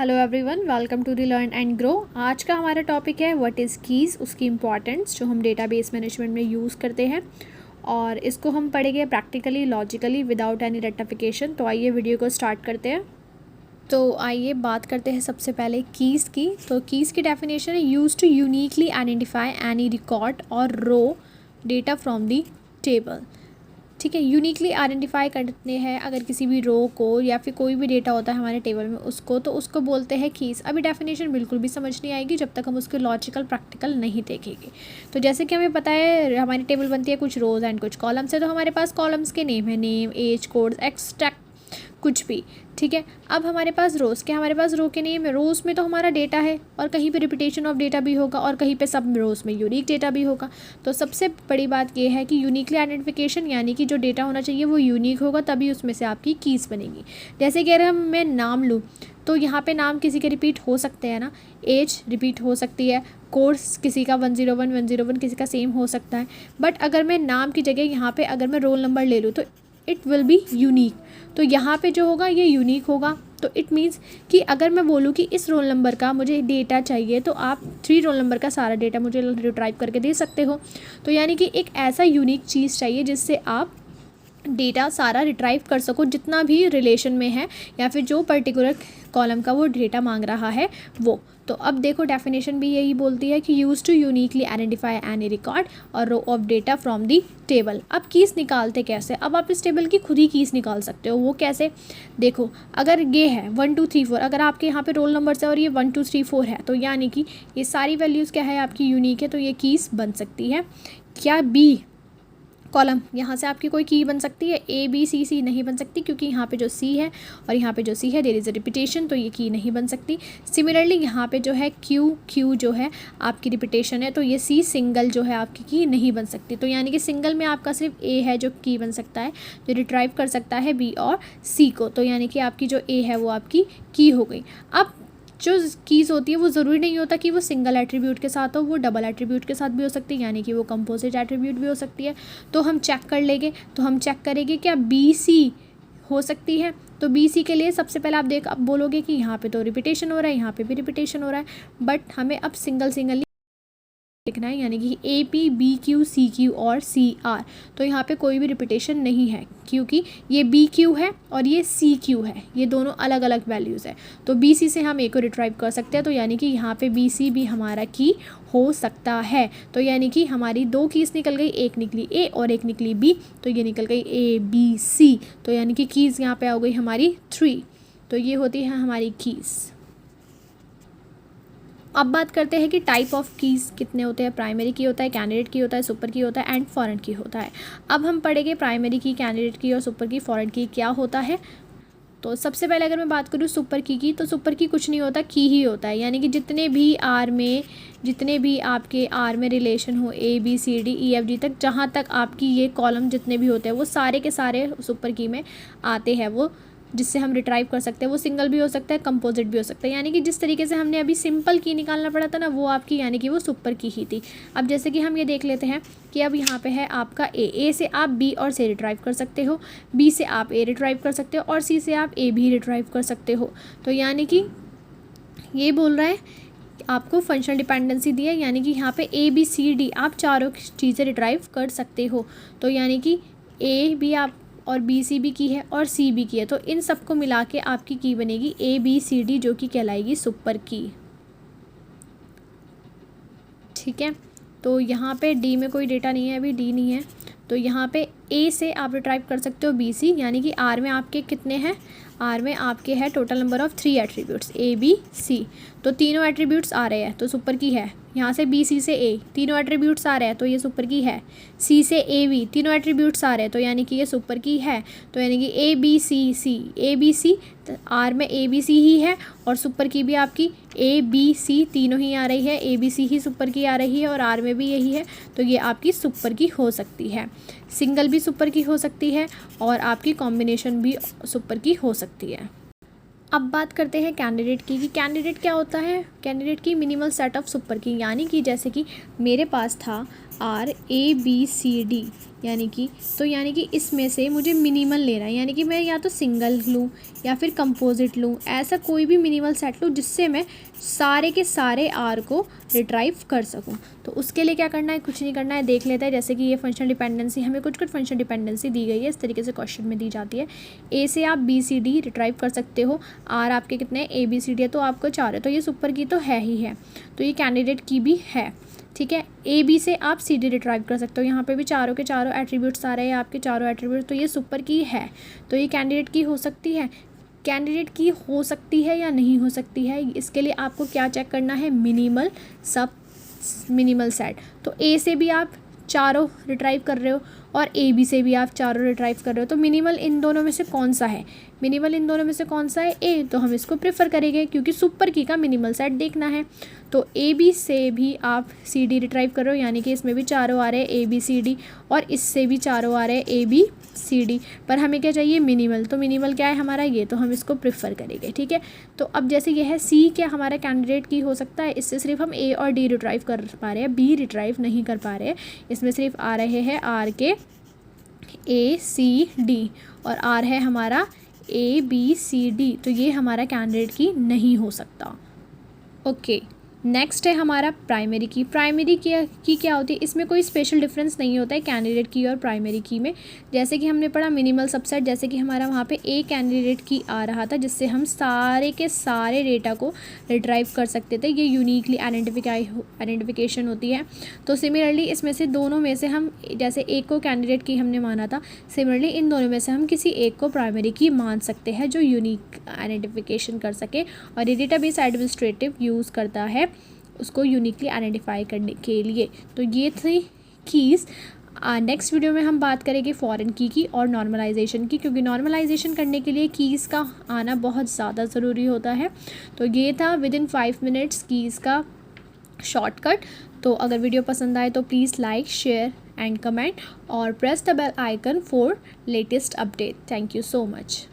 Hello everyone, welcome to the learn and grow. आज का हमारा टॉपिक है व्हाट इज़ कीज़, उसकी इंपॉर्टेंस जो हम डेटाबेस मैनेजमेंट में यूज़ करते हैं और इसको हम पढ़ेंगे practically, logically, without any rectification. तो आइए वीडियो को स्टार्ट करते हैं। तो आइए बात करते हैं सबसे पहले कीज़ की। तो कीज़ की डेफिनेशन है use to uniquely identify any record और row data from the table. ठीक है, यूनिकली आइडेंटिफाई करते हैं अगर किसी भी रो को या फिर कोई भी डेटा होता है हमारे टेबल में उसको, तो उसको बोलते हैं कीज़। अभी डेफिनेशन बिल्कुल भी समझ नहीं आएगी जब तक हम उसके लॉजिकल प्रैक्टिकल नहीं देखेंगे। तो जैसे कि हमें पता है हमारी टेबल बनती है कुछ रोज़ एंड कुछ कॉलम्स है, तो हमारे पास कॉलम्स के नेम है, नेम, एज, कोड, एक्सट्रैक्ट, कुछ भी। ठीक है, अब हमारे पास रोज़ के, हमारे पास रो के नेम है। रोज़ में तो हमारा डेटा है और कहीं पे रिपीटेशन ऑफ डेटा भी होगा और कहीं पे सब रोज़ में यूनिक डेटा भी होगा। तो सबसे बड़ी बात ये है कि यूनिकली आइडेंटिफिकेशन, यानी कि जो डेटा होना चाहिए वो यूनिक होगा, तभी उसमें से आपकी कीज़ बनेगी। जैसे कि अगर मैं नाम लूँ तो यहाँ पे नाम किसी के रिपीट हो सकते हैं ना, एज रिपीट हो सकती है, कोर्स किसी का 101 किसी का सेम हो सकता है। बट अगर मैं नाम की जगह यहाँ पे अगर मैं रोल नंबर ले लूँ तो इट विल बी यूनिक। तो यहाँ पे जो होगा ये यूनिक होगा। तो इट मीन्स कि अगर मैं बोलूँ कि इस रोल नंबर का मुझे डेटा चाहिए तो आप 3 रोल नंबर का सारा डेटा मुझे रिट्राइव करके दे सकते हो। तो यानी कि एक ऐसा यूनिक चीज़ चाहिए जिससे आप डेटा सारा रिट्राइव कर सको, जितना भी रिलेशन में है या फिर जो पर्टिकुलर कॉलम का वो डेटा मांग रहा है वो। तो अब देखो डेफिनेशन भी यही बोलती है कि use to uniquely identify any record और row of data from the table. अब कीज़ निकालते कैसे? अब आप इस टेबल की खुद ही कीज़ निकाल सकते हो। वो कैसे? देखो, अगर ये है 1 2 3 4, अगर आपके यहाँ पे रोल नंबर है और ये 1 2 3 4 है, तो यानी कि ये सारी वैल्यूज़ क्या है आपकी यूनिक है, तो ये कीज़ बन सकती है। क्या बी कॉलम, यहाँ से आपकी कोई की बन सकती है? ए बी सी, सी नहीं बन सकती क्योंकि यहाँ पे जो सी है और यहाँ पे जो सी है देयर इज़ अ रिपीटेशन, तो ये की नहीं बन सकती। सिमिलरली यहाँ पे जो है क्यू, क्यू जो है आपकी रिपीटेशन है, तो ये सी सिंगल जो है आपकी की नहीं बन सकती। तो यानी कि सिंगल में आपका सिर्फ ए है जो की बन सकता है, जो रिट्राइव कर सकता है बी और सी को। तो यानी कि आपकी जो ए है वो आपकी की हो गई। अब जो कीज़ होती है वो ज़रूरी नहीं होता कि वो सिंगल एट्रीब्यूट के साथ हो, वो डबल एट्रीब्यूट के साथ भी हो सकती है, यानी कि वो कंपोजिट एट्रीब्यूट भी हो सकती है। तो हम चेक कर लेंगे, तो हम चेक करेंगे क्या बी सी हो सकती है। तो बी सी के लिए सबसे पहले आप बोलोगे कि यहाँ पे तो रिपीटेशन हो रहा है, यहाँ पे भी रिपीटेशन हो रहा है, बट हमें अब सिंगल लिखना है, यानी कि A P B Q C Q और सी आर। तो यहाँ पे कोई भी रिपीटेशन नहीं है क्योंकि ये बी क्यू है और ये सी क्यू है, ये दोनों अलग अलग वैल्यूज़ है। तो बी सी से हम ए को रिट्राइव कर सकते हैं, तो यानी कि यहाँ पे बी सी भी हमारा की हो सकता है। तो यानी कि हमारी 2 कीज़ निकल गई, एक निकली ए और एक निकली बी, तो ये निकल गई ए बी सी। तो यानी कि कीज़ यहाँ पे आ गई हमारी 3। तो ये होती है हमारी कीज़। अब बात करते हैं कि टाइप ऑफ कीज़ कितने होते हैं। प्राइमरी की होता है, कैंडिडेट की होता है, सुपर की होता है एंड फॉरेन की होता है। अब हम पढ़ेंगे प्राइमरी की, कैंडिडेट की और सुपर की, फॉरेन की क्या होता है। तो सबसे पहले अगर मैं बात करूँ सुपर की, तो सुपर की कुछ नहीं होता, की ही होता है। यानी कि जितने भी आपके आर में रिलेशन हो, A B C D E F G तक, जहाँ तक आपकी ये कॉलम जितने भी होते हैं वो सारे के सारे सुपर की में आते हैं, वो जिससे हम रिट्राइव कर सकते हैं। वो सिंगल भी हो सकता है, कंपोजिट भी हो सकता है। यानी कि जिस तरीके से हमने अभी सिंपल की निकालना पड़ा था ना, वो आपकी यानी कि वो सुपर की ही थी। अब जैसे कि हम ये देख लेते हैं कि अब यहाँ पे है आपका ए से आप बी और सी रिट्राइव कर सकते हो, बी से आप ए रिट्राइव कर सकते हो और सी से आप ए भी रिट्राइव कर सकते हो। तो यानी कि ये बोल रहा है आपको फंक्शनल डिपेंडेंसी दी है, यानी कि यहाँ पे ए बी सी डी आप चारों चीज़ें रिट्राइव कर सकते हो। तो यानी कि ए भी आप और बी सी भी की है और सी भी की है, तो इन सबको मिला के आपकी की बनेगी ए बी सी डी, जो कि कहलाएगी सुपर की। ठीक है, तो यहाँ पे डी में कोई डेटा नहीं है, अभी डी नहीं है, तो यहाँ पे ए से आप रिट्राइव कर सकते हो बी सी, यानी कि आर में आपके कितने हैं? आर में आपके है total number of 3 attributes A B C, तो तीनों एट्रीब्यूट्स आ रहे हैं तो सुपर की है। यहाँ से बी सी से ए तीनों एट्रीब्यूट्स आ रहे हैं तो ये सुपर की है। सी से ए बी तीनों एट्रीब्यूट्स आ रहे हैं तो यानी कि ये सुपर की है। तो यानी कि ए बी सी, आर में ए बी सी ही है और सुपर की भी आपकी ए बी सी तीनों ही आ रही है, ए बी सी ही सुपर की आ रही है और आर में भी यही है, तो ये आपकी सुपर की हो सकती है। सिंगल भी सुपर की हो सकती है और आपकी कॉम्बिनेशन भी सुपर की हो सकती है। अब बात करते हैं कैंडिडेट की, कि कैंडिडेट क्या होता है। कैंडिडेट की मिनिमल सेट ऑफ सुपर की, यानी कि जैसे कि मेरे पास था R A B C D, यानी कि इसमें से मुझे मिनिमल लेना है, यानी कि मैं या तो सिंगल लूँ या फिर कंपोजिट लूँ, ऐसा कोई भी मिनिमल सेट लूँ जिससे मैं सारे के सारे आर को रिट्राइव कर सकूँ। तो उसके लिए क्या करना है, कुछ नहीं करना है, देख लेते हैं। जैसे कि ये फंक्शनल डिपेंडेंसी, हमें कुछ फंक्शनल डिपेंडेंसी दी गई है, इस तरीके से क्वेश्चन में दी जाती है। ए से आप बी सी डी रिट्राइव कर सकते हो, आर आपके कितने ए बी सी डी है तो आपको 4 है, तो ये सुपर की तो है ही है, तो ये कैंडिडेट की भी है, ठीक है। ए बी से आप सी डी रिट्राइव कर सकते हो, यहाँ पे भी चारों के चारों एट्रीब्यूट्स आ रहे हैं, आपके चारों एट्रीब्यूट, तो ये सुपर की है, तो ये कैंडिडेट की हो सकती है। कैंडिडेट की हो सकती है या नहीं हो सकती है, इसके लिए आपको क्या चेक करना है, मिनिमल सब मिनिमल सेट। तो ए से भी आप चारों रिट्राइव कर रहे हो और ए बी से भी आप चारों रिट्राइव कर रहे हो, तो मिनिमल इन दोनों में से कौन सा है, मिनिमल इन दोनों में से कौन सा है, ए, तो हम इसको प्रेफर करेंगे क्योंकि सुपर की का मिनिमल सेट देखना है। तो ए बी से भी आप सी डी रिट्राइव कर रहे हो, यानी कि इसमें भी चारों आ रहे हैं ए बी सी डी, और इससे भी चारों आ रहे हैं ए बी सी डी, पर हमें क्या चाहिए, मिनिमल, तो मिनिमल क्या है हमारा ये, तो हम इसको प्रेफर करेंगे, ठीक है। तो अब जैसे ये है सी, क्या हमारा कैंडिडेट की हो सकता है, इससे सिर्फ हम ए और डी रिट्राइव कर पा रहे हैं, बी रिट्राइव नहीं कर पा रहे हैं, इसमें सिर्फ आ रहे हैं आर के ए सी डी, और आर है हमारा ए बी सी डी, तो ये हमारा कैंडिडेट की नहीं हो सकता। ओके, नेक्स्ट है हमारा प्राइमरी की। प्राइमरी की क्या होती है, इसमें कोई स्पेशल डिफरेंस नहीं होता है कैंडिडेट की और प्राइमरी की में। जैसे कि हमने पढ़ा मिनिमल सबसेट, जैसे कि हमारा वहाँ पे ए कैंडिडेट की आ रहा था जिससे हम सारे के सारे डेटा को रिट्राइव कर सकते थे, ये यूनिकली आइडेंटिफिकेशन होती है। तो सिमिलरली इसमें से दोनों में से हम, जैसे एक को कैंडिडेट की हमने माना था, सिमिलरली इन दोनों में से हम किसी एक को प्राइमरी की मान सकते हैं जो यूनिक आइडेंटिफिकेशन कर सके, और ये डेटाबेस एडमिनिस्ट्रेटिव यूज़ करता है उसको यूनिकली आइडेंटिफाई करने के लिए। तो ये थी कीज़। नेक्स्ट वीडियो में हम बात करेंगे फॉरेन की और नॉर्मलाइजेशन की, क्योंकि नॉर्मलाइजेशन करने के लिए कीज़ का आना बहुत ज़्यादा ज़रूरी होता है। तो ये था विदिन 5 मिनट्स कीज़ का शॉर्टकट। तो अगर वीडियो पसंद आए तो please like, share and comment, और press the bell icon for latest update. Thank you so much.